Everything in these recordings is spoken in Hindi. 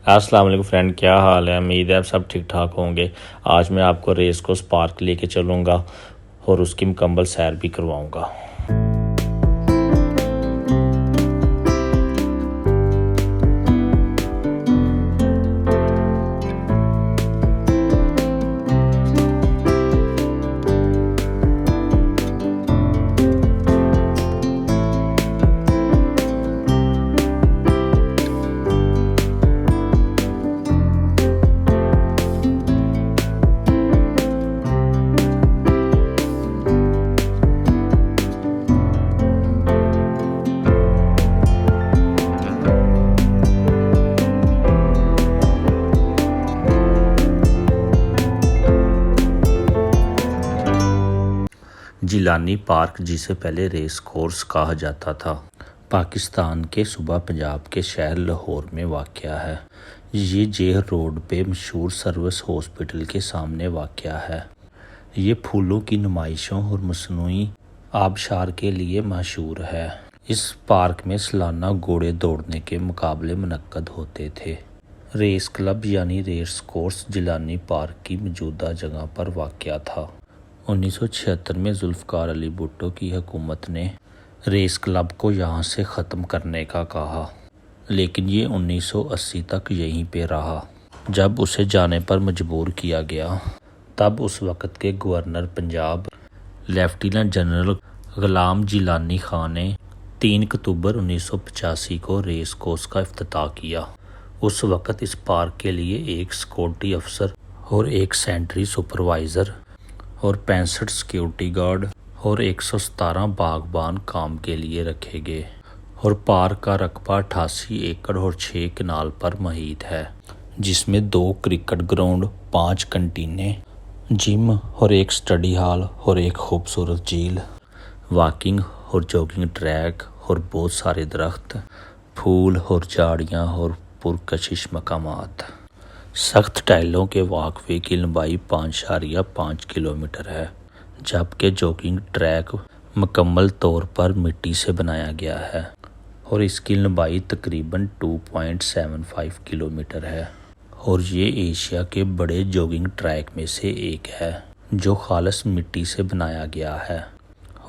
अस्सलाम वालेकुम फ्रेंड, क्या हाल है। उम्मीद है आप सब ठीक ठाक होंगे। आज मैं आपको रेस कोर्स पार्क लेके चलूँगा और उसकी मुकम्मल सैर भी करवाऊँगा। जिलानी पार्क, जिसे पहले रेस कोर्स कहा जाता था, पाकिस्तान के सूबा पंजाब के शहर लाहौर में वाक़या है। ये जेह रोड पे मशहूर सर्विस हॉस्पिटल के सामने वाक़या है। ये फूलों की नुमाइशों और मसनूई आबशार के लिए मशहूर है। इस पार्क में सालाना घोड़े दौड़ने के मुकाबले मुनक्कद होते थे। रेस क्लब यानी रेस कोर्स जिलानी पार्क की मौजूदा जगह पर वाक़या था। 1976 में जुल्फ़िकार अली भुट्टो की हुकूमत ने रेस क्लब को यहाँ से ख़त्म करने का कहा, लेकिन ये 1980 तक यहीं पे रहा। जब उसे जाने पर मजबूर किया गया, तब उस वक़्त के गवर्नर पंजाब लेफ्टिनेंट जनरल ग़ुलाम जिलानी खान ने 3 अक्टूबर 1985 को रेस कोर्स का इफ्तिताह किया। उस वक़्त इस पार्क के लिए एक सिक्योरिटी अफसर और एक सेंट्री सुपरवाइज़र और 65 सिक्योरिटी गार्ड और 117 बागबान काम के लिए रखे गए। और पार्क का रकबा 88 एकड़ और 6 कनाल पर मुहित है, जिसमें 2 क्रिकेट ग्राउंड, 5 कैंटीनें, जिम और एक स्टडी हॉल और एक खूबसूरत झील, वॉकिंग और जॉगिंग ट्रैक और बहुत सारे दरख्त, फूल और झाड़ियाँ और पुरकशिश मकामात। सख्त टाइलों के वॉकवे की लंबाई 5.5 किलोमीटर है, जबकि जॉगिंग ट्रैक मुकम्मल तौर पर मिट्टी से बनाया गया है और इसकी लंबाई तकरीबन 2.75 किलोमीटर है। और ये एशिया के बड़े जॉगिंग ट्रैक में से एक है जो खालिस मिट्टी से बनाया गया है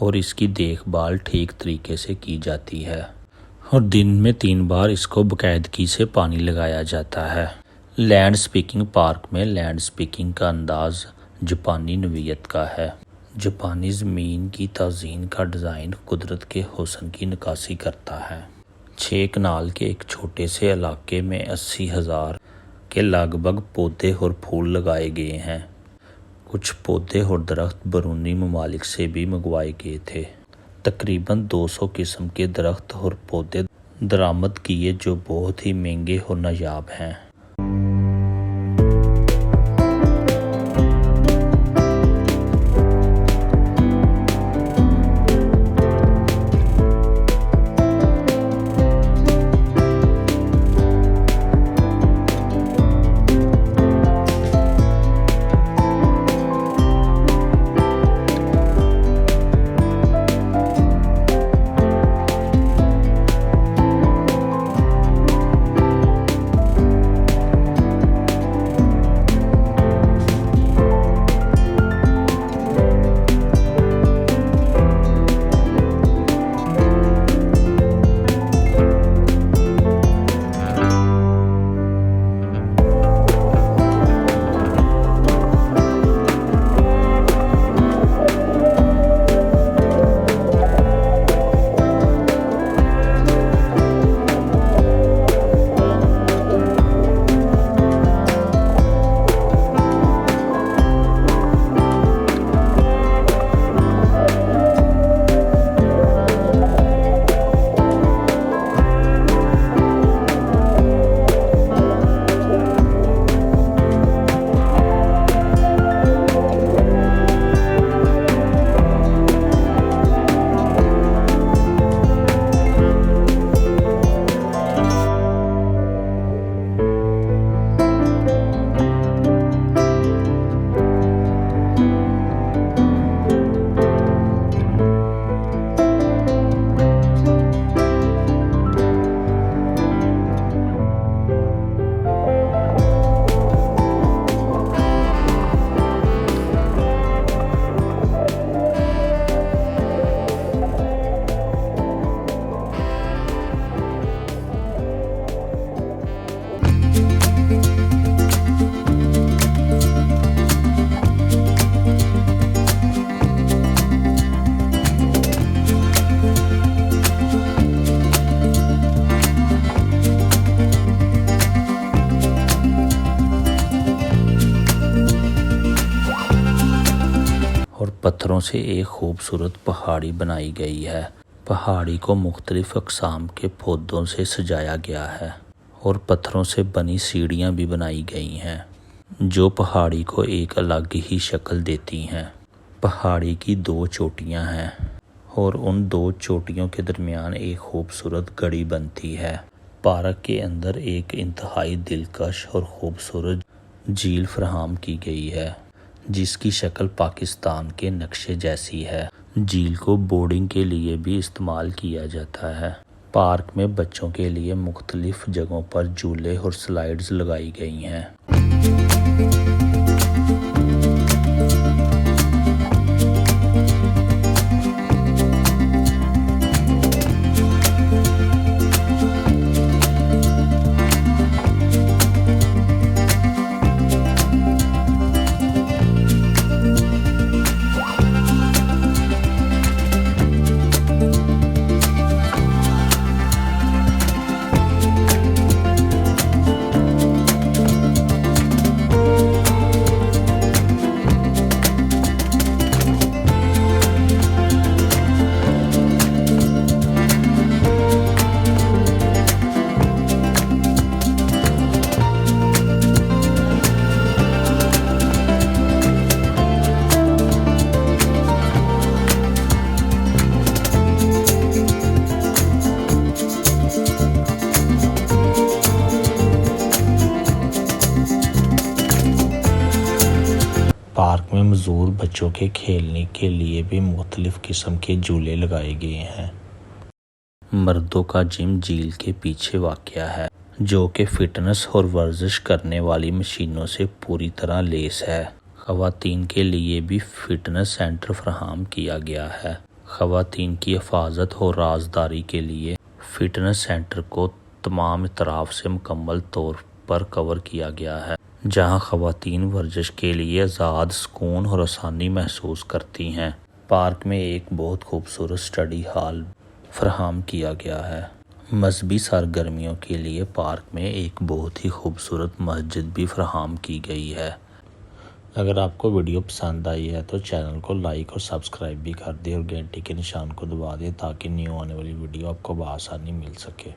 और इसकी देखभाल ठीक तरीके से की जाती है और दिन में 3 बार इसको बाकायदगी से पानी लगाया जाता है। लैंडस्केपिंग पार्क में लैंडस्केपिंग का अंदाज जापानी नवीयत का है। जापानी ज़मीन की तज़ीन का डिज़ाइन कुदरत के हुस्न की नक्काशी करता है। 6 कनाल के एक छोटे से इलाके में 80,000 के लगभग पौधे और फूल लगाए गए हैं। कुछ पौधे और दरख्त बैरूनी ममालिक से भी मंगवाए गए थे। तकरीबन 200 किस्म के दरख्त और पौधे दरामद किए जो बहुत ही महंगे और नायाब हैं। पत्थरों से एक खूबसूरत पहाड़ी बनाई गई है। पहाड़ी को मुख्तलिफ अक़साम के पौधों से सजाया गया है और पत्थरों से बनी सीढ़ियाँ भी बनाई गई हैं जो पहाड़ी को एक अलग ही शक्ल देती हैं। पहाड़ी की 2 चोटियाँ हैं और उन 2 चोटियों के दरमियान एक खूबसूरत गढ़ी बनती है। पार्क के अंदर एक इंतहाई दिलकश और खूबसूरत झील फराहम की गई है जिसकी शक्ल पाकिस्तान के नक्शे जैसी है। झील को बोटिंग के लिए भी इस्तेमाल किया जाता है। पार्क में बच्चों के लिए मुख्तलिफ जगहों पर झूले और स्लाइड्स लगाई गई हैं। पार्क में मौजूद बच्चों के खेलने के लिए भी मुख्तलिफ किस्म के झूले लगाए गए हैं। मर्दों का जिम झील के पीछे वाक़या है जो कि फिटनेस और वर्जिश करने वाली मशीनों से पूरी तरह लैस है। ख़वातीन के लिए भी फिटनेस सेंटर फराहम किया गया है। ख़वातीन की हिफाजत और राजदारी के लिए फिटनेस सेंटर को तमाम अतराफ से मुकम्मल तौर पर कवर किया गया है जहां ख़वातीन वर्जिश के लिए आज़ाद, सुकून और आसानी महसूस करती हैं। पार्क में एक बहुत खूबसूरत स्टडी हॉल फराहम किया गया है। मजहबी सरगर्मियों के लिए पार्क में एक बहुत ही खूबसूरत मस्जिद भी फराहम की गई है। अगर आपको वीडियो पसंद आई है तो चैनल को लाइक और सब्सक्राइब भी कर दें और घंटी के निशान को दबा दें ताकि न्यू आने वाली वीडियो आपको बआसानी मिल सके।